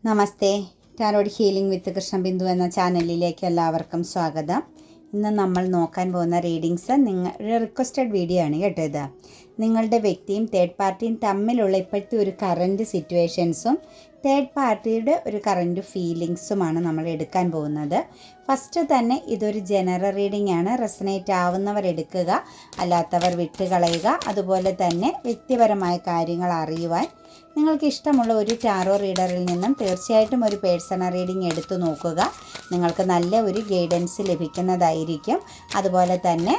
നമസ്തേ. Tarot healing വിത്ത് കൃഷ്ണബിന്ദു എന്ന ചാനലിലേക്ക് എല്ലാവർക്കും സ്വാഗതം. ഇന്ന് നമ്മൾ നോക്കാൻ പോകുന്ന റീഡിങ്സ് നിങ്ങളുടെ റിക്വസ്റ്റഡ് വീഡിയോ ആണ് കേട്ടോ. ഇത് നിങ്ങളുടെ വ്യക്തിയും തേർഡ് പാർട്ടിയും തമ്മിലുള്ള ഇപ്പോഴത്തെ ഒരു കറൻറ്റ് സിറ്റുവേഷൻസും തേർഡ് പാർട്ടിയുടെ ഒരു കറൻറ്റ് ഫീലിങ്സുമാണ് നമ്മൾ എടുക്കാൻ പോകുന്നത്. ഫസ്റ്റ് തന്നെ ഇതൊരു ജനറൽ റീഡിംഗ് ആണ്. റെസനേറ്റ് ആവുന്നവർ എടുക്കുക, അല്ലാത്തവർ വിട്ടുകളയുക. അതുപോലെ തന്നെ വ്യക്തിപരമായ കാര്യങ്ങൾ അറിയുവാൻ നിങ്ങൾക്ക് ഇഷ്ടമുള്ള ഒരു ടാറോ റീഡറിൽ നിന്നും തീർച്ചയായിട്ടും ഒരു പേഴ്സണൽ റീഡിംഗ് എടുത്തു നോക്കുക. നിങ്ങൾക്ക് നല്ല ഒരു ഗൈഡൻസ് ലഭിക്കുന്നതായിരിക്കും. അതുപോലെ തന്നെ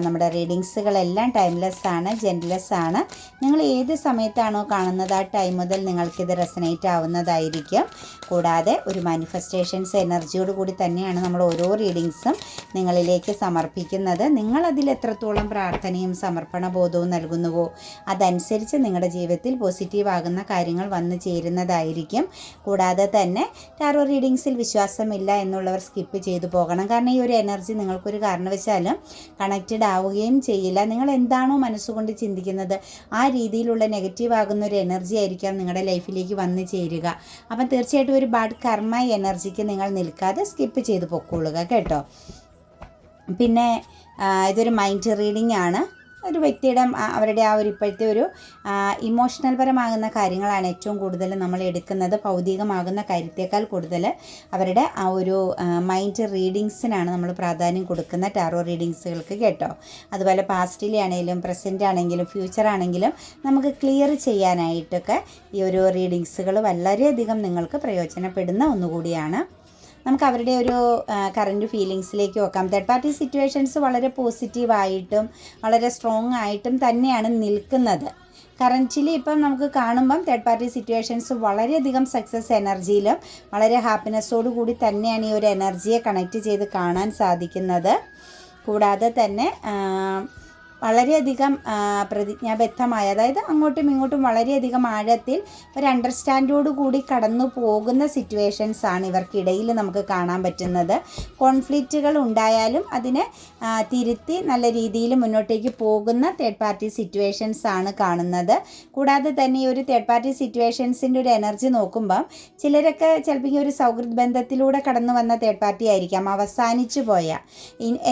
നമ്മുടെ റീഡിങ്സുകളെല്ലാം ടൈംലെസ് ആണ്, ജെൻറ്റ്ലെസ് ആണ്. നിങ്ങൾ ഏത് സമയത്താണോ കാണുന്നത് ആ ടൈം മുതൽ നിങ്ങൾക്കിത് റെസനേറ്റ് ആവുന്നതായിരിക്കും. കൂടാതെ ഒരു മാനിഫെസ്റ്റേഷൻസ് എനർജിയോട് കൂടി തന്നെയാണ് നമ്മൾ ഓരോ റീഡിങ്സും നിങ്ങളിലേക്ക് സമർപ്പിക്കുന്നത്. നിങ്ങളതിൽ എത്രത്തോളം പ്രാർത്ഥനയും സമർപ്പണ ബോധവും നൽകുന്നുവോ അതനുസരിച്ച് നിങ്ങളുടെ ജീവിതത്തിൽ പോസിറ്റീവ് ആകുന്ന കാര്യങ്ങൾ വന്നു ചേരുന്നതായിരിക്കും. കൂടാതെ തന്നെ ടാറോ റീഡിങ്സിൽ വിശ്വാസമില്ല എന്നുള്ളവർ സ്കിപ്പ് ചെയ്തു പോകണം. കാരണം ഈ ഒരു എനർജി നിങ്ങൾക്കൊരു കാരണവശാലും കണക്റ്റഡ് ആവുകയും ചെയ്യില്ല. നിങ്ങൾ എന്താണോ മനസ്സുകൊണ്ട് ചിന്തിക്കുന്നത് ആ രീതിയിലുള്ള നെഗറ്റീവ് ആകുന്ന ഒരു എനർജി ആയിരിക്കാം നിങ്ങളുടെ ലൈഫിലേക്ക് വന്നു ചേരുക. അപ്പം തീർച്ചയായിട്ടും ഒരു ബാഡ് കർമ്മ എനർജിക്ക് നിങ്ങൾ നിൽക്കാതെ സ്കിപ്പ് ചെയ്ത് പൊക്കോളുക കേട്ടോ. പിന്നെ ഇതൊരു മൈൻഡ് റീഡിംഗ് ആണ്. ഒരു വ്യക്തിയുടെ അവരുടെ ആ ഒരു ഇപ്പോഴത്തെ ഒരു ഇമോഷണൽ പരമാകുന്ന കാര്യങ്ങളാണ് ഏറ്റവും കൂടുതൽ നമ്മൾ എടുക്കുന്നത്. ഭൗതികമാകുന്ന കാര്യത്തേക്കാൾ കൂടുതൽ അവരുടെ ആ ഒരു മൈൻഡ് റീഡിങ്സിനാണ് നമ്മൾ പ്രാധാന്യം കൊടുക്കുന്ന ടാറോ റീഡിങ്സുകൾക്ക് കേട്ടോ. അതുപോലെ പാസ്റ്റിലെ ആണെങ്കിലും പ്രസൻറ്റ് ആണെങ്കിലും ഫ്യൂച്ചർ ആണെങ്കിലും നമുക്ക് ക്ലിയർ ചെയ്യാനായിട്ടൊക്കെ ഈ ഒരു റീഡിങ്സുകൾ വളരെയധികം നിങ്ങൾക്ക് പ്രയോജനപ്പെടുന്ന ഒന്നുകൂടിയാണ്. നമുക്ക് അവരുടെ ഒരു കറൻറ്റ് ഫീലിങ്സിലേക്ക് നോക്കാം. തേർഡ് പാർട്ടി സിറ്റുവേഷൻസ് വളരെ പോസിറ്റീവായിട്ടും വളരെ സ്ട്രോങ് ആയിട്ടും തന്നെയാണ് നിൽക്കുന്നത്. കറൻറ്റ്ലി ഇപ്പം നമുക്ക് കാണുമ്പം തേർഡ് പാർട്ടി സിറ്റുവേഷൻസ് വളരെയധികം സക്സസ് എനർജിയിലും വളരെ ഹാപ്പിനെസ്സോടു കൂടി തന്നെയാണ് ഈ ഒരു എനർജിയെ കണക്റ്റ് ചെയ്ത് കാണാൻ സാധിക്കുന്നത്. കൂടാതെ തന്നെ വളരെയധികം പ്രതിജ്ഞാബദ്ധമായ, അതായത് അങ്ങോട്ടും ഇങ്ങോട്ടും വളരെയധികം ആഴത്തിൽ ഒരു അണ്ടർസ്റ്റാൻഡോടു കൂടി കടന്നു പോകുന്ന സിറ്റുവേഷൻസ് ആണ് ഇവർക്കിടയിൽ നമുക്ക് കാണാൻ പറ്റുന്നത്. കോൺഫ്ലിക്റ്റുകൾ ഉണ്ടായാലും അതിനെ തിരുത്തി നല്ല രീതിയിൽ മുന്നോട്ടേക്ക് പോകുന്ന തേർഡ് പാർട്ടി സിറ്റുവേഷൻസ് ആണ് കാണുന്നത്. കൂടാതെ തന്നെ ഈ ഒരു തേർഡ് പാർട്ടി സിറ്റുവേഷൻസിൻ്റെ ഒരു എനർജി നോക്കുമ്പം ചിലരൊക്കെ ചിലപ്പോൾ ഒരു സൗഹൃദ ബന്ധത്തിലൂടെ കടന്നു വന്ന തേർഡ് പാർട്ടി ആയിരിക്കാം. അവസാനിച്ചു പോയ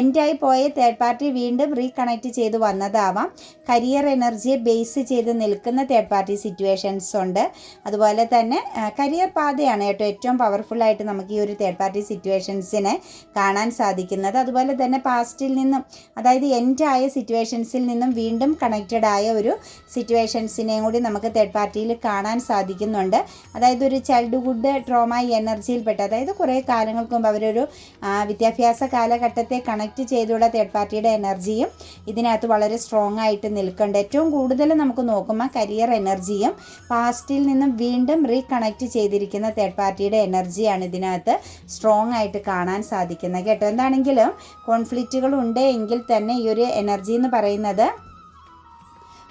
എൻഡായി പോയ തേർഡ് പാർട്ടി വീണ്ടും റീകണക്റ്റ് ചെയ്ത് വന്നതാവാം. കരിയർ എനർജിയെ ബേസ് ചെയ്ത് നിൽക്കുന്ന തേർഡ് പാർട്ടി സിറ്റുവേഷൻസ് ഉണ്ട്. അതുപോലെ തന്നെ കരിയർ പാതയാണ് കേട്ടോ ഏറ്റവും പവർഫുള്ളായിട്ട് നമുക്ക് ഈ ഒരു തേർഡ് പാർട്ടി സിറ്റുവേഷൻസിനെ കാണാൻ സാധിക്കുന്നത്. അതുപോലെ തന്നെ പാസ്റ്റിൽ നിന്നും, അതായത് എൻഡ് ആയ സിറ്റുവേഷൻസിൽ നിന്നും വീണ്ടും കണക്റ്റഡ് ആയ ഒരു സിറ്റുവേഷൻസിനെയും കൂടി നമുക്ക് തേർഡ് പാർട്ടിയിൽ കാണാൻ സാധിക്കുന്നുണ്ട്. അതായത് ഒരു ചൈൽഡ്ഹുഡ് ട്രോമ എനർജിയിൽപ്പെട്ട, അതായത് കുറേ കാലങ്ങൾക്ക് മുമ്പ് അവരൊരു വിദ്യാഭ്യാസ കാലഘട്ടത്തെ കണക്റ്റ് ചെയ്തുള്ള തേർഡ് പാർട്ടിയുടെ എനർജിയും ഇതിനകത്ത് വളരെ സ്ട്രോങ് ആയിട്ട് നിൽക്കുന്നുണ്ട്. ഏറ്റവും കൂടുതൽ നമുക്ക് നോക്കുമ്പോൾ കരിയർ എനർജിയും പാസ്റ്റിൽ നിന്നും വീണ്ടും റീകണക്റ്റ് ചെയ്തിരിക്കുന്ന തേർഡ് പാർട്ടിയുടെ എനർജിയാണ് ഇതിനകത്ത് സ്ട്രോങ് ആയിട്ട് കാണാൻ സാധിക്കുന്നത് കേട്ടോ. എന്താണെങ്കിലും കോൺഫ്ലിക്റ്റുകൾ ഉണ്ട് എങ്കിൽ തന്നെ ഈ ഒരു എനർജി എന്ന് പറയുന്നത്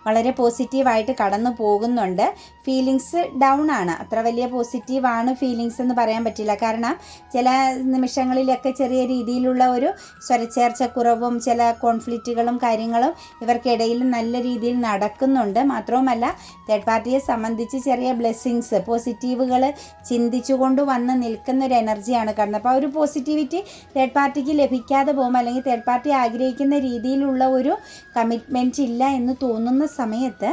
വളരെ പോസിറ്റീവായിട്ട് കടന്നു പോകുന്നുണ്ട്. ഫീലിങ്സ് ഡൗൺ ആണ്, അത്ര വലിയ പോസിറ്റീവാണ് ഫീലിങ്സ് എന്ന് പറയാൻ പറ്റില്ല. കാരണം ചില നിമിഷങ്ങളിലൊക്കെ ചെറിയ രീതിയിലുള്ള ഒരു സ്വരച്ചേർച്ചക്കുറവും ചില കോൺഫ്ലിക്റ്റുകളും കാര്യങ്ങളും ഇവർക്കിടയിൽ നല്ല രീതിയിൽ നടക്കുന്നുണ്ട്. മാത്രവുമല്ല തേർഡ് പാർട്ടിയെ സംബന്ധിച്ച് ചെറിയ ബ്ലെസ്സിങ്സ്, പോസിറ്റീവുകൾ ചിന്തിച്ചുകൊണ്ട് വന്ന് നിൽക്കുന്ന ഒരു എനർജിയാണ് കാണുന്നത്. അപ്പോൾ ആ ഒരു പോസിറ്റിവിറ്റി തേർഡ് പാർട്ടിക്ക് ലഭിക്കാതെ പോകുമ്പോൾ, അല്ലെങ്കിൽ തേർഡ് പാർട്ടി ആഗ്രഹിക്കുന്ന രീതിയിലുള്ള ഒരു കമ്മിറ്റ്മെൻറ്റ് ഇല്ല എന്ന് തോന്നുന്ന സമയത്ത്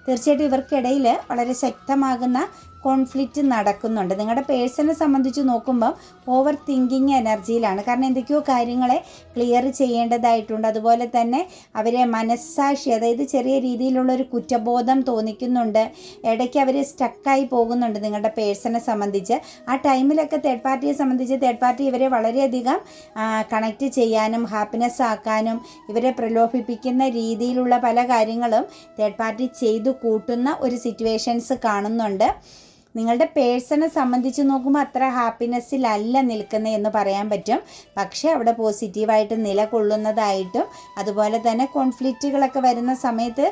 തീർച്ചയായിട്ടും ഇവർക്കിടയിൽ വളരെ ശക്തമാകുന്ന കോൺഫ്ലിക്റ്റ് നടക്കുന്നുണ്ട്. നിങ്ങളുടെ പേഴ്സണെ സംബന്ധിച്ച് നോക്കുമ്പം ഓവർ തിങ്കിങ് എനർജിയിലാണ്. കാരണം എന്തൊക്കെയോ കാര്യങ്ങളെ ക്ലിയർ ചെയ്യേണ്ടതായിട്ടുണ്ട്. അതുപോലെ തന്നെ അവരെ മനസ്സാക്ഷി, അതായത് ചെറിയ രീതിയിലുള്ളൊരു കുറ്റബോധം തോന്നിക്കുന്നുണ്ട്. ഇടയ്ക്ക് അവർ സ്റ്റക്കായി പോകുന്നുണ്ട് നിങ്ങളുടെ പേഴ്സണെ സംബന്ധിച്ച്. ആ ടൈമിലൊക്കെ തേർഡ് പാർട്ടിയെ സംബന്ധിച്ച് തേർഡ് പാർട്ടി ഇവരെ വളരെയധികം കണക്റ്റ് ചെയ്യാനും ഹാപ്പിനെസ് ആക്കാനും ഇവരെ പ്രലോഭിപ്പിക്കുന്ന രീതിയിലുള്ള പല കാര്യങ്ങളും തേർഡ് പാർട്ടി ചെയ്തു കൂട്ടുന്ന ഒരു സിറ്റുവേഷൻസ് കാണുന്നുണ്ട്. നിങ്ങളുടെ പേഴ്സണെ സംബന്ധിച്ച് നോക്കുമ്പോൾ അത്ര ഹാപ്പിനെസ്സിലല്ല നിൽക്കുന്നത് എന്ന് പറയാൻ പറ്റും. പക്ഷേ അവിടെ പോസിറ്റീവായിട്ട് നിലകൊള്ളുന്നതായിട്ടും അതുപോലെ തന്നെ കോൺഫ്ലിക്റ്റുകളൊക്കെ വരുന്ന സമയത്ത്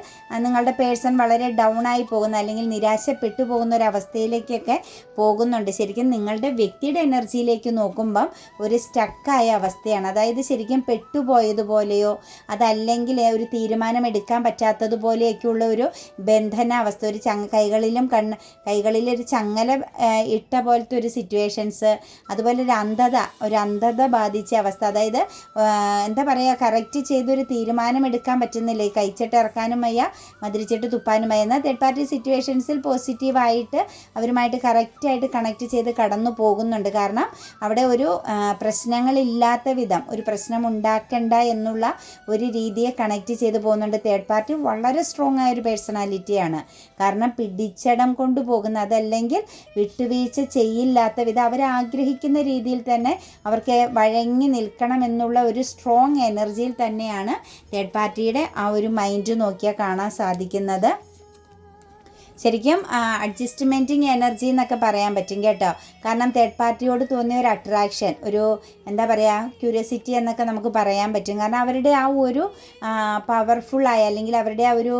നിങ്ങളുടെ പേഴ്സൺ വളരെ ഡൗൺ ആയി പോകുന്ന, അല്ലെങ്കിൽ നിരാശപ്പെട്ടു പോകുന്ന ഒരു അവസ്ഥയിലേക്കൊക്കെ പോകുന്നുണ്ട്. ശരിക്കും നിങ്ങളുടെ വ്യക്തിയുടെ എനർജിയിലേക്ക് നോക്കുമ്പം ഒരു സ്റ്റക്കായ അവസ്ഥയാണ്. അതായത് ശരിക്കും പെട്ടുപോയതുപോലെയോ അതല്ലെങ്കിൽ ഒരു തീരുമാനം എടുക്കാൻ പറ്റാത്തതുപോലെയൊക്കെയുള്ള ഒരു ബന്ധന അവസ്ഥ, ഒരു കൈകളിലൊരു ചങ്ങല ഇട്ട പോലത്തെ ഒരു സിറ്റുവേഷൻസ്, അതുപോലെ ഒരു അന്ധത ബാധിച്ച അവസ്ഥ, അതായത് എന്താ പറയുക, കറക്റ്റ് ചെയ്തൊരു തീരുമാനമെടുക്കാൻ പറ്റുന്നില്ല. ഈ കഴിച്ചിട്ട് ഇറക്കാനും വയ്യ, മധുരിച്ചിട്ട് തുപ്പാനും വയ്യ. എന്നാൽ തേർഡ് പാർട്ടി സിറ്റുവേഷൻസിൽ പോസിറ്റീവായിട്ട് അവരുമായിട്ട് കറക്റ്റായിട്ട് കണക്ട് ചെയ്ത് കടന്നു പോകുന്നുണ്ട്. കാരണം അവിടെ ഒരു പ്രശ്നങ്ങളില്ലാത്ത വിധം, ഒരു പ്രശ്നം ഉണ്ടാക്കണ്ട എന്നുള്ള ഒരു രീതിയെ കണക്ട് ചെയ്ത് പോകുന്നുണ്ട്. തേർഡ് പാർട്ടി വളരെ സ്ട്രോങ് ആയ ഒരു പേഴ്സണാലിറ്റിയാണ്. കാരണം പിടിച്ചടം കൊണ്ടുപോകുന്ന, അതല്ലെങ്കിൽ വിട്ടുവീഴ്ച ചെയ്യില്ലാത്ത വിധം അവരാഗ്രഹിക്കുന്ന രീതിയിൽ തന്നെ അവർക്ക് വഴങ്ങി നിൽക്കണം എന്നുള്ള ഒരു സ്ട്രോങ് എനർജിയിൽ തന്നെയാണ് തേർഡ് പാർട്ടിയുടെ ആ ഒരു മൈൻഡ് നോക്കിയാൽ കാണാൻ സാധിക്കുന്നത്. ശരിക്കും അഡ്ജസ്റ്റ്മെൻറ്റിങ് എനർജി എന്നൊക്കെ പറയാൻ പറ്റും കേട്ടോ. കാരണം തേർഡ് പാർട്ടിയോട് തോന്നിയ ഒരു അട്രാക്ഷൻ, ഒരു എന്താ പറയുക, ക്യൂരിയോസിറ്റി എന്നൊക്കെ നമുക്ക് പറയാൻ പറ്റും. കാരണം അവരുടെ ആ ഒരു പവർഫുള്ളായ, അല്ലെങ്കിൽ അവരുടെ ആ ഒരു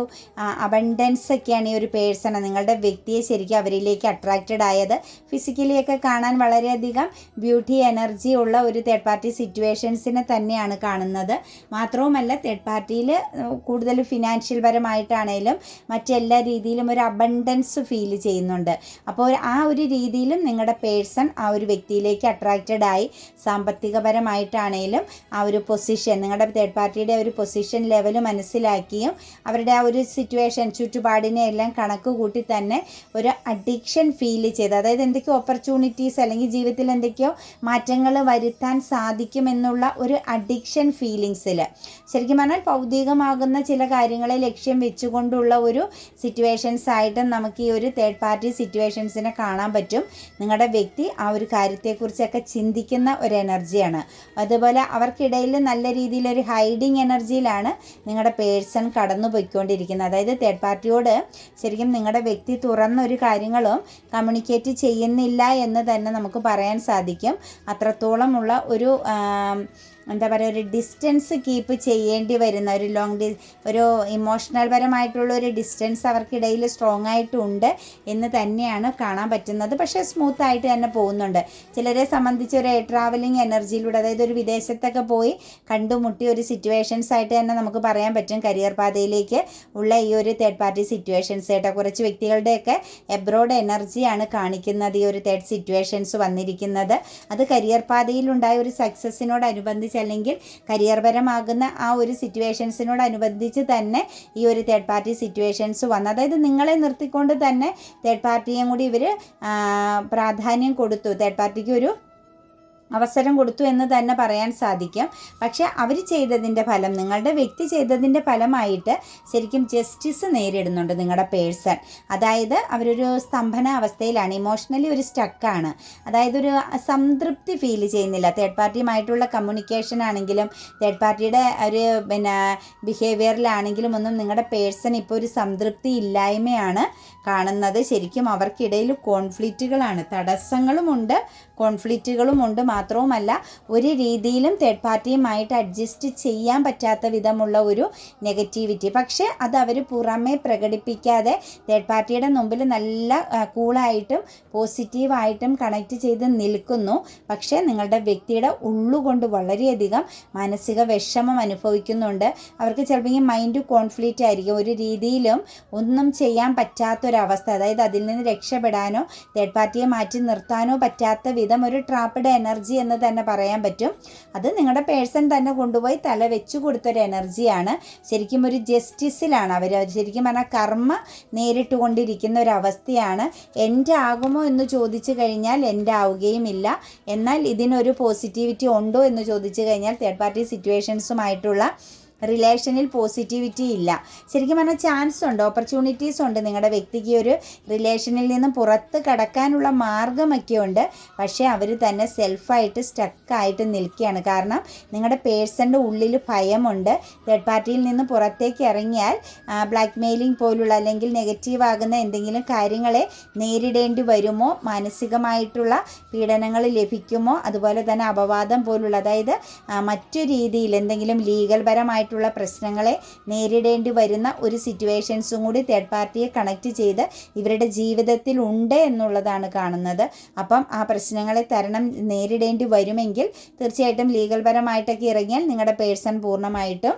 അബണ്ടൻസ് ഒക്കെയാണ് ഈ ഒരു പേഴ്സൺ, നിങ്ങളുടെ വ്യക്തിയെ ശരിക്കും അവരിലേക്ക് അട്രാക്റ്റഡ് ആയത്. ഫിസിക്കലിയൊക്കെ കാണാൻ വളരെയധികം ബ്യൂട്ടി എനർജി ഉള്ള ഒരു തേർഡ് പാർട്ടി സിറ്റുവേഷൻസിനെ തന്നെയാണ് കാണുന്നത്. മാത്രവുമല്ല തേർഡ് പാർട്ടിയിൽ കൂടുതൽ ഫിനാൻഷ്യൽ പരമായിട്ടാണേലും മറ്റെല്ലാ രീതിയിലും ഒരു അബണ്ടൻസ് ഫീൽ ചെയ്യുന്നുണ്ട്. അപ്പോൾ ആ ഒരു രീതിയിലും നിങ്ങളുടെ പേഴ്സൺ ആ ഒരു വ്യക്തിയിലേക്ക് അട്രാക്റ്റഡ് ആയി, സാമ്പത്തികപരമായിട്ടാണേലും ആ ഒരു പൊസിഷൻ, നിങ്ങളുടെ തേർഡ് പാർട്ടിയുടെ ഒരു പൊസിഷൻ ലെവൽ മനസ്സിലാക്കിയും അവരുടെ ആ ഒരു സിറ്റുവേഷൻ, ചുറ്റുപാടിനെ എല്ലാം കണക്ക് കൂട്ടി തന്നെ ഒരു അഡിക്ഷൻ ഫീൽ ചെയ്ത്, അതായത് എന്തൊക്കെയോ ഓപ്പർച്യൂണിറ്റീസ് അല്ലെങ്കിൽ ജീവിതത്തിൽ എന്തൊക്കെയോ മാറ്റങ്ങൾ വരുത്താൻ സാധിക്കുമെന്നുള്ള ഒരു അഡിക്ഷൻ ഫീലിങ്സിൽ, ശരിക്കും പറഞ്ഞാൽ ഭൗതികമാകുന്ന ചില കാര്യങ്ങളെ ലക്ഷ്യം വെച്ചുകൊണ്ടുള്ള ഒരു സിറ്റുവേഷൻസ് ആയിട്ട് നമുക്ക് ഈ ഒരു തേർഡ് പാർട്ടി സിറ്റുവേഷൻസിനെ കാണാൻ പറ്റും. നിങ്ങളുടെ വ്യക്തി ആ ഒരു കാര്യത്തെക്കുറിച്ചൊക്കെ ചിന്തിക്കുന്ന ഒരു എനർജിയാണ്. അതുപോലെ അവർക്കിടയിൽ നല്ല രീതിയിലൊരു ഹൈഡിങ് എനർജിയിലാണ് നിങ്ങളുടെ പേഴ്സൺ കടന്നു പോയിക്കൊണ്ടിരിക്കുന്നത്. അതായത് തേർഡ് പാർട്ടിയോട് ശരിക്കും നിങ്ങളുടെ വ്യക്തി തുറന്നൊരു കാര്യങ്ങളും കമ്മ്യൂണിക്കേറ്റ് ചെയ്യുന്നില്ല എന്ന് തന്നെ നമുക്ക് പറയാൻ സാധിക്കും. അത്രത്തോളമുള്ള ഒരു എന്താ പറയുക, ഒരു ഡിസ്റ്റൻസ് കീപ്പ് ചെയ്യേണ്ടി വരുന്ന ഒരു ഇമോഷണൽ പരമായിട്ടുള്ള ഒരു ഡിസ്റ്റൻസ് അവർക്കിടയിൽ സ്ട്രോങ് ആയിട്ടുണ്ട് എന്ന് തന്നെയാണ് കാണാൻ പറ്റുന്നത്. പക്ഷേ സ്മൂത്ത് ആയിട്ട് തന്നെ പോകുന്നുണ്ട്. ചിലരെ സംബന്ധിച്ച് ഒരു ട്രാവലിംഗ് എനർജിയിലൂടെ, അതായത് ഒരു വിദേശത്തൊക്കെ പോയി കണ്ടുമുട്ടിയ ഒരു സിറ്റുവേഷൻസ് ആയിട്ട് തന്നെ നമുക്ക് പറയാൻ പറ്റും കരിയർ പാതയിലേക്ക് ഉള്ള ഈ ഒരു തേർഡ് പാർട്ടി സിറ്റുവേഷൻസ് കേട്ടോ. കുറച്ച് വ്യക്തികളുടെയൊക്കെ എബ്രോഡ് എനർജിയാണ് കാണിക്കുന്നത് ഈ ഒരു തേർഡ് സിറ്റുവേഷൻസ് വന്നിരിക്കുന്നത്. അത് കരിയർ പാതയിലുണ്ടായ ഒരു സക്സസ്സിനോടനുബന്ധിച്ച് അല്ലെങ്കിൽ കരിയർ പരമാകുന്ന ആ ഒരു സിറ്റുവേഷൻസിനോടനുബന്ധിച്ച് തന്നെ ഈ ഒരു തേർഡ് പാർട്ടി സിറ്റുവേഷൻസ് വന്നു. അതായത് നിങ്ങളെ നിർത്തിക്കൊണ്ട് തന്നെ തേർഡ് പാർട്ടിയും കൂടി ഇവർ പ്രാധാന്യം കൊടുത്തു, തേർഡ് പാർട്ടിക്ക് ഒരു അവസരം കൊടുത്തു എന്ന് തന്നെ പറയാൻ സാധിക്കും. പക്ഷേ അവർ ചെയ്തതിൻ്റെ ഫലം, നിങ്ങളുടെ വ്യക്തി ചെയ്തതിൻ്റെ ഫലമായിട്ട് ശരിക്കും ജസ്റ്റിസ് നേരിടുന്നുണ്ട് നിങ്ങളുടെ പേഴ്സൺ. അതായത് അവരൊരു സ്തംഭന അവസ്ഥയിലാണ്, ഇമോഷണലി ഒരു സ്റ്റക്കാണ്. അതായത് ഒരു സംതൃപ്തി ഫീൽ ചെയ്യുന്നില്ല. തേർഡ് പാർട്ടിയുമായിട്ടുള്ള കമ്മ്യൂണിക്കേഷൻ ആണെങ്കിലും തേർഡ് പാർട്ടിയുടെ ഒരു ബിഹേവിയറിലാണെങ്കിലും ഒന്നും നിങ്ങളുടെ പേഴ്സൺ ഇപ്പോൾ ഒരു സംതൃപ്തി ഇല്ലായ്മയാണ് കാണുന്നത്. ശരിക്കും അവർക്കിടയിൽ കോൺഫ്ലിക്റ്റുകളാണ്, തടസ്സങ്ങളുമുണ്ട്, കോൺഫ്ലിക്റ്റുകളുമുണ്ട്. മാത്രവുമല്ല ഒരു രീതിയിലും തേർഡ് പാർട്ടിയുമായിട്ട് അഡ്ജസ്റ്റ് ചെയ്യാൻ പറ്റാത്ത വിധമുള്ള ഒരു നെഗറ്റിവിറ്റി. പക്ഷേ അത് അവർ പുറമേ പ്രകടിപ്പിക്കാതെ തേർഡ് പാർട്ടിയുടെ മുമ്പിൽ നല്ല കൂളായിട്ടും പോസിറ്റീവായിട്ടും കണക്ട് ചെയ്ത് നിൽക്കുന്നു. പക്ഷേ നിങ്ങളുടെ വ്യക്തിയുടെ ഉള്ളുകൊണ്ട് വളരെയധികം മാനസിക വിഷമം അനുഭവിക്കുന്നുണ്ട്. അവർക്ക് ചിലപ്പോൾ മൈൻഡ് കോൺഫ്ലിക്റ്റ് ആയിരിക്കും, ഒരു രീതിയിലും ഒന്നും ചെയ്യാൻ പറ്റാത്തൊരവസ്ഥ. അതായത് അതിൽ നിന്ന് രക്ഷപ്പെടാനോ തേർഡ് പാർട്ടിയെ മാറ്റി നിർത്താനോ പറ്റാത്ത വിധം ഒരു ട്രാപ്പഡ് എനർജി എന്ന് തന്നെ പറയാൻ പറ്റും. അത് നിങ്ങളുടെ പേഴ്സൺ തന്നെ കൊണ്ടുപോയി തല വെച്ചു കൊടുത്തൊരു എനർജിയാണ്. ശരിക്കും ഒരു ജസ്റ്റിസിലാണ് അവർ, ശരിക്കും പറഞ്ഞാൽ കർമ്മ നേരിട്ട് കൊണ്ടിരിക്കുന്ന ഒരവസ്ഥയാണ്. എൻ്റെ ആകുമോ എന്ന് ചോദിച്ചു കഴിഞ്ഞാൽ എൻ്റെ ആവുകയും ഇല്ല. എന്നാൽ ഇതിനൊരു പോസിറ്റിവിറ്റി ഉണ്ടോ എന്ന് ചോദിച്ചു കഴിഞ്ഞാൽ തേർഡ് പാർട്ടി സിറ്റുവേഷൻസുമായിട്ടുള്ള റിലേഷനിൽ പോസിറ്റിവിറ്റി ഇല്ല. ശരിക്കും പറഞ്ഞാൽ ചാൻസ് ഉണ്ട്, ഓപ്പർച്യൂണിറ്റീസ് ഉണ്ട്. നിങ്ങളുടെ വ്യക്തിക്ക് ഒരു റിലേഷനിൽ നിന്നും പുറത്ത് കടക്കാനുള്ള മാർഗമൊക്കെ ഉണ്ട്. പക്ഷേ അവർ തന്നെ സെൽഫായിട്ട് സ്റ്റക്കായിട്ട് നിൽക്കുകയാണ്. കാരണം നിങ്ങളുടെ പേഴ്സൻ്റെ ഉള്ളിൽ ഭയമുണ്ട്. തേർഡ് പാർട്ടിയിൽ നിന്ന് പുറത്തേക്ക് ഇറങ്ങിയാൽ ബ്ലാക്ക് മെയിലിംഗ് പോലുള്ള അല്ലെങ്കിൽ നെഗറ്റീവ് ആകുന്ന എന്തെങ്കിലും കാര്യങ്ങളെ നേരിടേണ്ടി വരുമോ, മാനസികമായിട്ടുള്ള പീഡനങ്ങൾ ലഭിക്കുമോ, അതുപോലെ തന്നെ അപവാദം പോലുള്ള, അതായത് മറ്റു രീതിയിൽ എന്തെങ്കിലും ലീഗൽ പരമായിട്ട് വ്യക്തിപരമായിട്ടുള്ള പ്രശ്നങ്ങളെ നേരിടേണ്ടി വരുന്ന ഒരു സിറ്റുവേഷൻസും കൂടി തേർഡ് പാർട്ടിയെ കണക്ട് ചെയ്ത് ഇവരുടെ ജീവിതത്തിൽ ഉണ്ട് എന്നുള്ളതാണ് കാണുന്നത്. അപ്പം ആ പ്രശ്നങ്ങളെ നേരിടേണ്ടി വരുമെങ്കിൽ തീർച്ചയായിട്ടും ലീഗൽ പരമായിട്ടൊക്കെ ഇറങ്ങിയാൽ നിങ്ങളുടെ പേഴ്സൺ പൂർണ്ണമായിട്ടും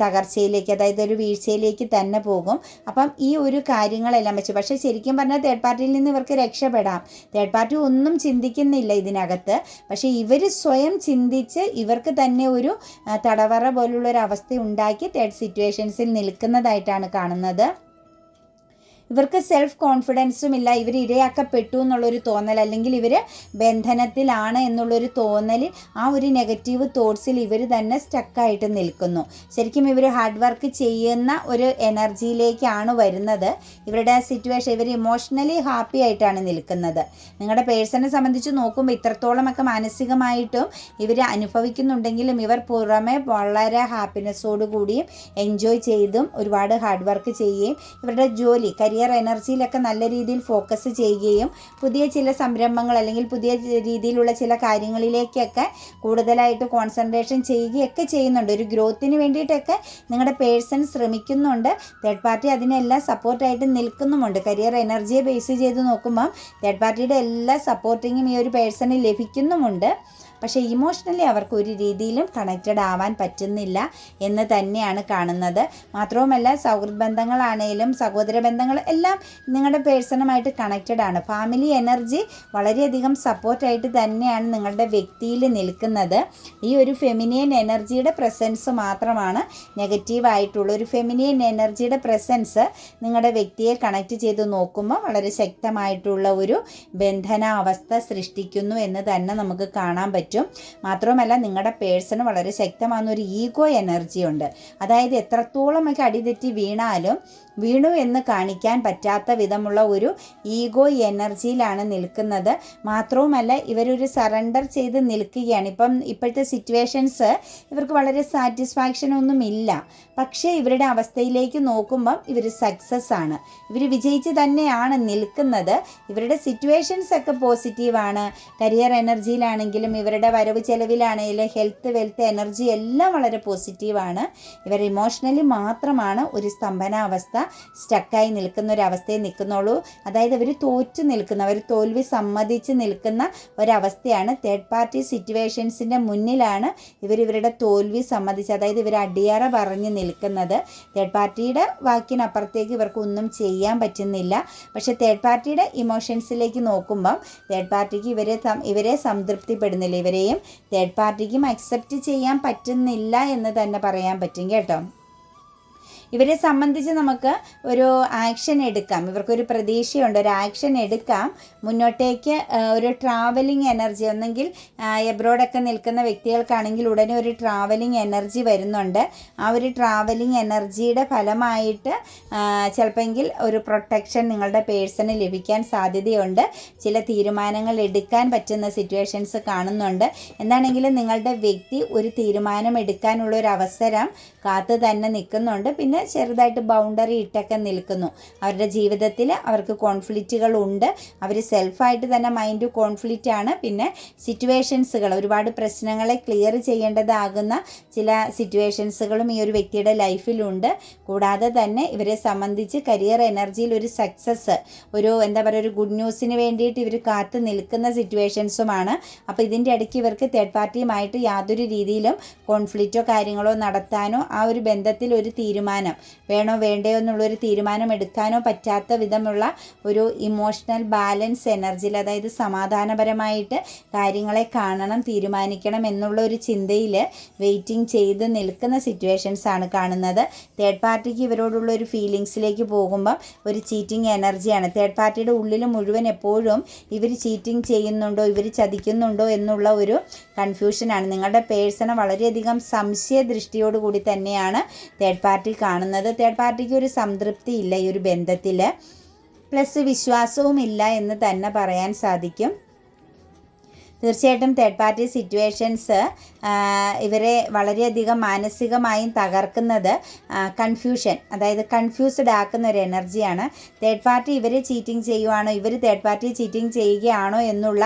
തകർച്ചയിലേക്ക്, അതായത് ഒരു വീഴ്ചയിലേക്ക് തന്നെ പോകും. അപ്പം ഈ ഒരു കാര്യങ്ങളെല്ലാം വെച്ച്, പക്ഷേ ശരിക്കും പറഞ്ഞാൽ തേർഡ് പാർട്ടിയിൽ നിന്ന് ഇവർക്ക് രക്ഷപ്പെടാം. തേർഡ് പാർട്ടി ഒന്നും ചിന്തിക്കുന്നില്ല ഇതിനകത്ത്. പക്ഷേ ഇവർ സ്വയം ചിന്തിച്ച് ഇവർക്ക് തന്നെ ഒരു തടവറ പോലുള്ളൊരു അവസ്ഥ ഉണ്ടാക്കി തേർഡ് സിറ്റുവേഷൻസിൽ നിൽക്കുന്നതായിട്ടാണ് കാണുന്നത്. ഇവർക്ക് സെൽഫ് കോൺഫിഡൻസും ഇല്ല. ഇവർ ഇരയാക്കപ്പെട്ടു എന്നുള്ളൊരു തോന്നൽ, അല്ലെങ്കിൽ ഇവർ ബന്ധനത്തിലാണ് എന്നുള്ളൊരു തോന്നൽ, ആ ഒരു നെഗറ്റീവ് തോട്ട്സിൽ ഇവർ തന്നെ സ്റ്റക്കായിട്ട് നിൽക്കുന്നു. ശരിക്കും ഇവർ ഹാർഡ് വർക്ക് ചെയ്യുന്ന ഒരു എനർജിയിലേക്കാണ് വരുന്നത്. ഇവരുടെ സിറ്റുവേഷൻ, ഇവർ ഇമോഷണലി ഹാപ്പി ആയിട്ടാണ് നിൽക്കുന്നത്. നിങ്ങളുടെ പേഴ്സണെ സംബന്ധിച്ച് നോക്കുമ്പോൾ ഇത്രത്തോളമൊക്കെ മാനസികമായിട്ടും ഇവർ അനുഭവിക്കുന്നുണ്ടെങ്കിലും ഇവർ പുറമെ വളരെ ഹാപ്പിനെസ്സോടു കൂടിയും എൻജോയ് ചെയ്തും ഒരുപാട് ഹാർഡ് വർക്ക് ചെയ്യുകയും ഇവരുടെ ജോലി എനർജിയിലൊക്കെ നല്ല രീതിയിൽ ഫോക്കസ് ചെയ്യുകയും പുതിയ ചില സംരംഭങ്ങൾ അല്ലെങ്കിൽ പുതിയ രീതിയിലുള്ള ചില കാര്യങ്ങളിലേക്കൊക്കെ കൂടുതലായിട്ട് കോൺസെൻട്രേഷൻ ചെയ്യുകയൊക്കെ ചെയ്യുന്നുണ്ട്. ഒരു ഗ്രോത്തിന് വേണ്ടിയിട്ടൊക്കെ നിങ്ങളുടെ പേഴ്സൺ ശ്രമിക്കുന്നുണ്ട്. തേർഡ് പാർട്ടി അതിനെല്ലാം സപ്പോർട്ടായിട്ട് നിൽക്കുന്നുമുണ്ട്. കരിയർ എനർജിയെ ബേസ് ചെയ്ത് നോക്കുമ്പം തേർഡ് പാർട്ടിയുടെ എല്ലാ സപ്പോർട്ടിങ്ങും ഈ ഒരു പേഴ്സണിൽ ലഭിക്കുന്നുമുണ്ട്. പക്ഷേ ഇമോഷണലി അവർക്ക് ഒരു രീതിയിലും കണക്റ്റഡ് ആവാൻ പറ്റുന്നില്ല എന്ന് തന്നെയാണ് കാണുന്നത്. മാത്രവുമല്ല സൗഹൃദ ബന്ധങ്ങളാണെങ്കിലും സഹോദര ബന്ധങ്ങൾ എല്ലാം നിങ്ങളുടെ പേഴ്സണുമായിട്ട് കണക്റ്റഡ് ആണ്. ഫാമിലി എനർജി വളരെയധികം സപ്പോർട്ടായിട്ട് തന്നെയാണ് നിങ്ങളുടെ വ്യക്തിയിൽ നിൽക്കുന്നത്. ഈ ഒരു ഫെമിനിയൻ എനർജിയുടെ പ്രസൻസ് മാത്രമാണ് നെഗറ്റീവായിട്ടുള്ള ഒരു ഫെമിനിയൻ എനർജിയുടെ പ്രസൻസ് നിങ്ങളുടെ വ്യക്തിയെ കണക്റ്റ് ചെയ്ത് നോക്കുമ്പോൾ വളരെ ശക്തമായിട്ടുള്ള ഒരു ബന്ധനാവസ്ഥ സൃഷ്ടിക്കുന്നു എന്ന് തന്നെ നമുക്ക് കാണാൻ പറ്റും. മാത്രമല്ല നിങ്ങളുടെ പേഴ്സണ് വളരെ ശക്തമാകുന്ന ഒരു ഈഗോ എനർജി ഉണ്ട്. അതായത് എത്രത്തോളമൊക്കെ അടിതെറ്റി വീണു എന്ന് കാണിക്കാൻ പറ്റാത്ത വിധമുള്ള ഒരു ഈഗോ എനർജിയിലാണ് നിൽക്കുന്നത്. മാത്രവുമല്ല ഇവരൊരു സറണ്ടർ ചെയ്ത് നിൽക്കുകയാണ്. ഇപ്പോഴത്തെ സിറ്റുവേഷൻസ് ഇവർക്ക് വളരെ സാറ്റിസ്ഫാക്ഷൻ ഒന്നും ഇല്ല. പക്ഷേ ഇവരുടെ അവസ്ഥയിലേക്ക് നോക്കുമ്പം ഇവർ സക്സസ് ആണ്, ഇവർ വിജയിച്ച് തന്നെയാണ് നിൽക്കുന്നത്. ഇവരുടെ സിറ്റുവേഷൻസ് ഒക്കെ പോസിറ്റീവാണ്. കരിയർ എനർജിയിലാണെങ്കിലും ഇവരുടെ വരവ് ചെലവിലാണെങ്കിലും ഹെൽത്ത് വെൽത്ത് എനർജി എല്ലാം വളരെ പോസിറ്റീവാണ്. ഇവർ ഇമോഷണലി മാത്രമാണ് ഒരു സ്തംഭനാവസ്ഥ, സ്റ്റക്കായി നിൽക്കുന്ന ഒരവസ്ഥയിൽ നിൽക്കുന്നുള്ളൂ. അതായത് അവർ തോറ്റു നിൽക്കുന്ന, അവർ തോൽവി സമ്മതിച്ച് നിൽക്കുന്ന ഒരവസ്ഥയാണ്. തേർഡ് പാർട്ടി സിറ്റുവേഷൻസിൻ്റെ മുന്നിലാണ് ഇവരുടെ തോൽവി സമ്മതിച്ച്, അതായത് ഇവർ അടിയറ പറഞ്ഞ് നിൽക്കുന്നത്. തേർഡ് പാർട്ടിയുടെ വാക്കിനപ്പുറത്തേക്ക് ഇവർക്ക് ഒന്നും ചെയ്യാൻ പറ്റുന്നില്ല. പക്ഷേ തേർഡ് പാർട്ടിയുടെ ഇമോഷൻസിലേക്ക് നോക്കുമ്പം തേർഡ് പാർട്ടിക്ക് ഇവരെ സംതൃപ്തിപ്പെടുന്നില്ല. ഇവരെയും തേർഡ് പാർട്ടിക്കും അക്സെപ്റ്റ് ചെയ്യാൻ പറ്റുന്നില്ല എന്ന് തന്നെ പറയാൻ പറ്റും കേട്ടോ. ഇവരെ സംബന്ധിച്ച് നമുക്ക് ഒരു ആക്ഷൻ എടുക്കാം. ഇവർക്കൊരു പ്രതീക്ഷയുണ്ട്, ഒരു ആക്ഷൻ എടുക്കാം മുന്നോട്ടേക്ക്. ഒരു ട്രാവലിംഗ് എനർജി, ഒന്നെങ്കിൽ എബ്രോഡൊക്കെ നിൽക്കുന്ന വ്യക്തികൾക്കാണെങ്കിൽ ഉടനെ ഒരു ട്രാവലിംഗ് എനർജി വരുന്നുണ്ട്. ആ ഒരു ട്രാവലിംഗ് എനർജിയുടെ ഫലമായിട്ട് ചിലപ്പോൾ ഒരു പ്രൊട്ടക്ഷൻ നിങ്ങളുടെ പേഴ്സണ് ലഭിക്കാൻ സാധ്യതയുണ്ട്. ചില തീരുമാനങ്ങൾ എടുക്കാൻ പറ്റുന്ന സിറ്റുവേഷൻസ് കാണുന്നുണ്ട്. എന്താണെങ്കിലും നിങ്ങളുടെ വ്യക്തി ഒരു തീരുമാനം എടുക്കാനുള്ള ഒരു അവസരം കാത്തു തന്നെ നിൽക്കുന്നുണ്ട്. പിന്നെ ചെറുതായിട്ട് ബൗണ്ടറി ഇട്ടൊക്കെ നിൽക്കുന്നു. അവരുടെ ജീവിതത്തിൽ അവർക്ക് കോൺഫ്ലിക്റ്റുകളുണ്ട്. അവർ സെൽഫായിട്ട് തന്നെ മൈൻഡ് കോൺഫ്ലിക്റ്റ് ആണ്. പിന്നെ സിറ്റുവേഷൻസുകൾ, ഒരുപാട് പ്രശ്നങ്ങളെ ക്ലിയർ ചെയ്യേണ്ടതാകുന്ന ചില സിറ്റുവേഷൻസുകളും ഈ ഒരു വ്യക്തിയുടെ ലൈഫിലുണ്ട്. കൂടാതെ തന്നെ ഇവരെ സംബന്ധിച്ച് കരിയർ എനർജിയിൽ ഒരു സക്സസ്, ഒരു ഒരു ഗുഡ് ന്യൂസിന് വേണ്ടിയിട്ട് ഇവർ കാത്തു നിൽക്കുന്ന സിറ്റുവേഷൻസുമാണ്. അപ്പോൾ ഇതിൻ്റെ ഇടയ്ക്ക് ഇവർക്ക് തേർഡ് പാർട്ടിയുമായിട്ട് യാതൊരു രീതിയിലും കോൺഫ്ലിക്റ്റോ കാര്യങ്ങളോ നടത്താനോ ആ ഒരു ബന്ധത്തിൽ ഒരു തീരുമാനം വേണോ വേണ്ടയോ എന്നുള്ളൊരു തീരുമാനം എടുക്കാനോ പറ്റാത്ത വിധമുള്ള ഒരു ഇമോഷണൽ ബാലൻസ് എനർജിയിൽ, അതായത് സമാധാനപരമായിട്ട് കാര്യങ്ങളെ കാണണം, തീരുമാനിക്കണം എന്നുള്ള ഒരു ചിന്തയിൽ വെയിറ്റിംഗ് ചെയ്ത് നിൽക്കുന്ന സിറ്റുവേഷൻസ് ആണ് കാണുന്നത്. തേർഡ് പാർട്ടിക്ക് ഇവരോടുള്ള ഒരു ഫീലിങ്സിലേക്ക് പോകുമ്പോൾ ഒരു ചീറ്റിംഗ് എനർജിയാണ്. തേർഡ് പാർട്ടിയുടെ ഉള്ളിൽ മുഴുവൻ എപ്പോഴും ഇവർ ചീറ്റിംഗ് ചെയ്യുന്നുണ്ടോ, ഇവർ ചതിക്കുന്നുണ്ടോ എന്നുള്ള ഒരു കൺഫ്യൂഷനാണ്. നിങ്ങളുടെ പേഴ്സണെ വളരെയധികം സംശയ ദൃഷ്ടിയോടുകൂടി തന്നെയാണ് തേർഡ് പാർട്ടി കാണുന്നത്. തേർഡ് പാർട്ടിക്ക് ഒരു സംതൃപ്തി ഇല്ല ഈ ഒരു ബന്ധത്തിൽ, പ്ലസ് വിശ്വാസവും ഇല്ല എന്ന് തന്നെ പറയാൻ സാധിക്കും. തീർച്ചയായിട്ടും തേർഡ് പാർട്ടി സിറ്റുവേഷൻസ് ഇവരെ വളരെയധികം മാനസികമായും തകർക്കുന്നത് കൺഫ്യൂഷൻ, അതായത് കൺഫ്യൂസ്ഡ് ആക്കുന്ന ഒരു എനർജിയാണ്. തേർഡ് പാർട്ടി ഇവരെ ചീറ്റിംഗ് ചെയ്യുവാണോ, ഇവർ തേർഡ് പാർട്ടി ചീറ്റിംഗ് ചെയ്യുകയാണോ എന്നുള്ള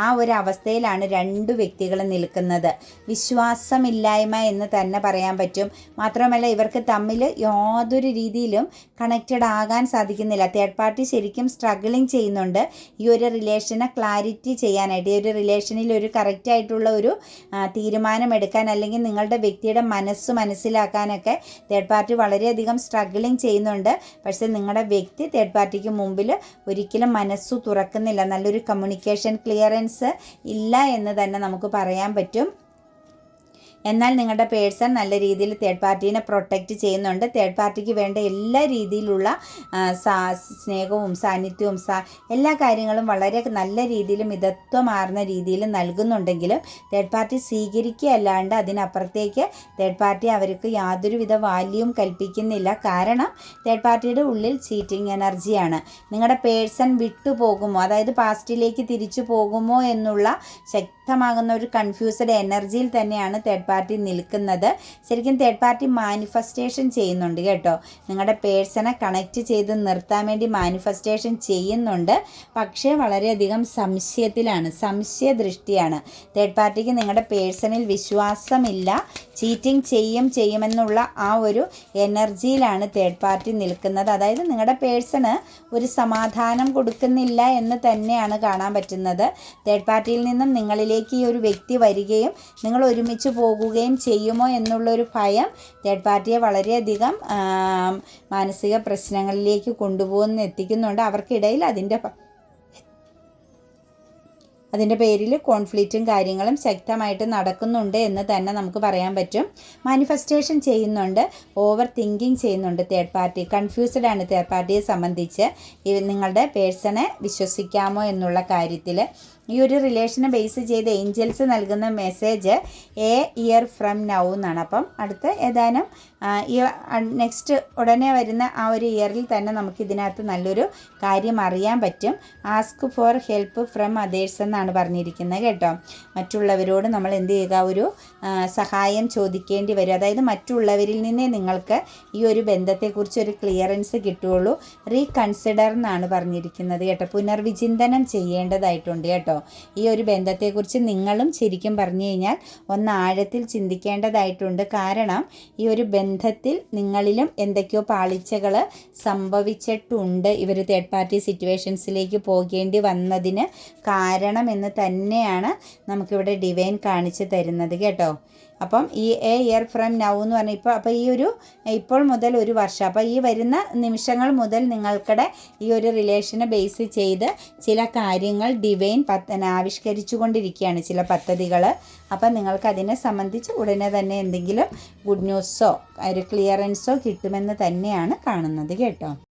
ആ ഒരു അവസ്ഥയിലാണ് രണ്ടു വ്യക്തികളും നിൽക്കുന്നത്. വിശ്വാസമില്ലായ്മ എന്ന് തന്നെ പറയാൻ പറ്റും. മാത്രമല്ല ഇവർക്ക് തമ്മിൽ യാതൊരു രീതിയിലും കണക്റ്റഡ് ആകാൻ സാധിക്കുന്നില്ല. തേർഡ് പാർട്ടി ശരിക്കും സ്ട്രഗിളിങ് ചെയ്യുന്നുണ്ട് ഈ ഒരു റിലേഷനെ ക്ലാരിറ്റി ചെയ്യാനായിട്ട്, ഈ ഒരു റിലേഷനിൽ ഒരു കറക്റ്റായിട്ടുള്ള ഒരു തീരുമാനം എടുക്കാൻ, അല്ലെങ്കിൽ നിങ്ങളുടെ വ്യക്തിയുടെ മനസ്സ് മനസ്സിലാക്കാനൊക്കെ തേർഡ് പാർട്ടി വളരെയധികം സ്ട്രഗിളിങ് ചെയ്യുന്നുണ്ട്. പക്ഷേ നിങ്ങളുടെ വ്യക്തി തേർഡ് പാർട്ടിക്ക് മുമ്പിൽ ഒരിക്കലും മനസ്സു തുറക്കുന്നില്ല. നല്ലൊരു കമ്മ്യൂണിക്കേഷൻ ക്ലിയറൻസ് ഇല്ല എന്ന് തന്നെ നമുക്ക് പറയാൻ പറ്റും. എന്നാൽ നിങ്ങളുടെ പേഴ്സൺ നല്ല രീതിയിൽ തേർഡ് പാർട്ടീനെ പ്രൊട്ടക്റ്റ് ചെയ്യുന്നുണ്ട്. തേർഡ് പാർട്ടിക്ക് വേണ്ട എല്ലാ രീതിയിലുള്ള സ്നേഹവും സാന്നിധ്യവും എല്ലാ കാര്യങ്ങളും വളരെ നല്ല രീതിയിൽ മിതത്വമാർന്ന രീതിയിൽ നൽകുന്നുണ്ടെങ്കിലും തേർഡ് പാർട്ടി സ്വീകരിക്കുകയല്ലാണ്ട് അതിനപ്പുറത്തേക്ക് തേർഡ് പാർട്ടി അവർക്ക് യാതൊരുവിധ വാല്യൂവും കൽപ്പിക്കുന്നില്ല. കാരണം തേർഡ് പാർട്ടിയുടെ ഉള്ളിൽ ചീറ്റിംഗ് എനർജിയാണ്. നിങ്ങളുടെ പേഴ്സൺ വിട്ടുപോകുമോ, അതായത് പാസ്റ്റിലേക്ക് തിരിച്ചു പോകുമോ എന്നുള്ള ശക്തമാകുന്ന ഒരു കൺഫ്യൂസ്ഡ് എനർജിയിൽ തന്നെയാണ് തേർഡ് പാർട്ടി നിൽക്കുന്നത്. ശരിക്കും തേർഡ് പാർട്ടി മാനിഫെസ്റ്റേഷൻ ചെയ്യുന്നുണ്ട് കേട്ടോ. നിങ്ങളുടെ പേഴ്സണെ കണക്റ്റ് ചെയ്ത് നിർത്താൻ വേണ്ടി മാനിഫെസ്റ്റേഷൻ ചെയ്യുന്നുണ്ട്. പക്ഷേ വളരെയധികം സംശയത്തിലാണ്, സംശയദൃഷ്ടിയാണ്. തേർഡ് പാർട്ടിക്ക് നിങ്ങളുടെ പേഴ്സണിൽ വിശ്വാസമില്ല. ചീറ്റിംഗ് ചെയ്യുമെന്നുള്ള ആ ഒരു എനർജിയിലാണ് തേർഡ് പാർട്ടി നിൽക്കുന്നത്. അതായത് നിങ്ങളുടെ പേഴ്സണ് ഒരു സമാധാനം കൊടുക്കുന്നില്ല എന്ന് തന്നെയാണ് കാണാൻ പറ്റുന്നത്. തേർഡ് പാർട്ടിയിൽ നിന്നും നിങ്ങളിലേക്ക് ഈ ഒരു വ്യക്തി വരികയും നിങ്ങൾ ഒരുമിച്ച് പോകുകയും ചെയ്യുമോ എന്നുള്ളൊരു ഭയം തേർഡ് പാർട്ടിയെ വളരെയധികം മാനസിക പ്രശ്നങ്ങളിലേക്ക് എത്തിക്കുന്നുണ്ട്. അവർക്കിടയിൽ അതിൻ്റെ പേരിൽ കോൺഫ്ലിക്റ്റും കാര്യങ്ങളും ശക്തമായിട്ട് നടക്കുന്നുണ്ട് എന്ന് തന്നെ നമുക്ക് പറയാൻ പറ്റും. മാനിഫെസ്റ്റേഷൻ ചെയ്യുന്നുണ്ട്, ഓവർ തിങ്കിങ് ചെയ്യുന്നുണ്ട് തേർഡ് പാർട്ടി. കൺഫ്യൂസ്ഡ് ആണ് തേർഡ് പാർട്ടിയെ സംബന്ധിച്ച്. നിങ്ങളുടെ പേഴ്സണെ വിശ്വസിക്കാമോ എന്നുള്ള കാര്യത്തിൽ. ഈ ഒരു റിലേഷനെ ബേസ് ചെയ്ത് ഏഞ്ചൽസ് നൽകുന്ന message A year from now എന്നാണ്. അപ്പം അടുത്ത ഏതാനും നെക്സ്റ്റ് ഉടനെ വരുന്ന ആ ഒരു ഇയറിൽ തന്നെ നമുക്ക് ഇതിനകത്ത് നല്ലൊരു കാര്യം അറിയാൻ പറ്റും. Ask for help from others എന്നാണ് പറഞ്ഞിരിക്കുന്നത് കേട്ടോ. മറ്റുള്ളവരോട് നമ്മൾ എന്ത് ചെയ്യുക, ഒരു സഹായം ചോദിക്കേണ്ടി വരും. അതായത് മറ്റുള്ളവരിൽ നിന്നേ നിങ്ങൾക്ക് ഈ ഒരു ബന്ധത്തെക്കുറിച്ച് ഒരു ക്ലിയറൻസ് കിട്ടുകയുള്ളൂ. റീകൺസിഡർ എന്നാണ് പറഞ്ഞിരിക്കുന്നത് കേട്ടോ. പുനർവിചിന്തനം ചെയ്യേണ്ടതായിട്ടുണ്ട് കേട്ടോ. ഈ ഒരു ബന്ധത്തെക്കുറിച്ച് നിങ്ങളും ശരിക്കും പറഞ്ഞു കഴിഞ്ഞാൽ ഒന്ന് ആഴത്തിൽ ചിന്തിക്കേണ്ടതായിട്ടുണ്ട്. കാരണം ഈ ഒരു ബന്ധത്തിൽ നിങ്ങളിലും എന്തൊക്കെയോ പാളിച്ചകൾ സംഭവിച്ചിട്ടുണ്ട്. ഇവർ തേർഡ് പാർട്ടി സിറ്റുവേഷൻസിലേക്ക് പോകേണ്ടി വന്നതിന് കാരണം എന്ന് തന്നെയാണ് നമുക്കിവിടെ ഡിവൈൻ കാണിച്ചു തരുന്നത് കേട്ടോ. അപ്പം ഈ എ ഇയർ ഫ്രം നൗ എന്ന് പറഞ്ഞാൽ അപ്പോൾ ഈ ഒരു ഇപ്പോൾ മുതൽ ഒരു വർഷം, അപ്പോൾ ഈ വരുന്ന നിമിഷങ്ങൾ മുതൽ നിങ്ങൾക്കിടെ ഈ ഒരു റിലേഷനെ ബേസ് ചെയ്ത് ചില കാര്യങ്ങൾ ഡിവൈൻ ആവിഷ്കരിച്ചു കൊണ്ടിരിക്കുകയാണ്, ചില പദ്ധതികൾ. അപ്പം നിങ്ങൾക്ക് അതിനെ സംബന്ധിച്ച് ഉടനെ തന്നെ എന്തെങ്കിലും ഗുഡ് ന്യൂസോ ഒരു ക്ലിയറൻസോ കിട്ടുമെന്ന് തന്നെയാണ് കാണുന്നത് കേട്ടോ.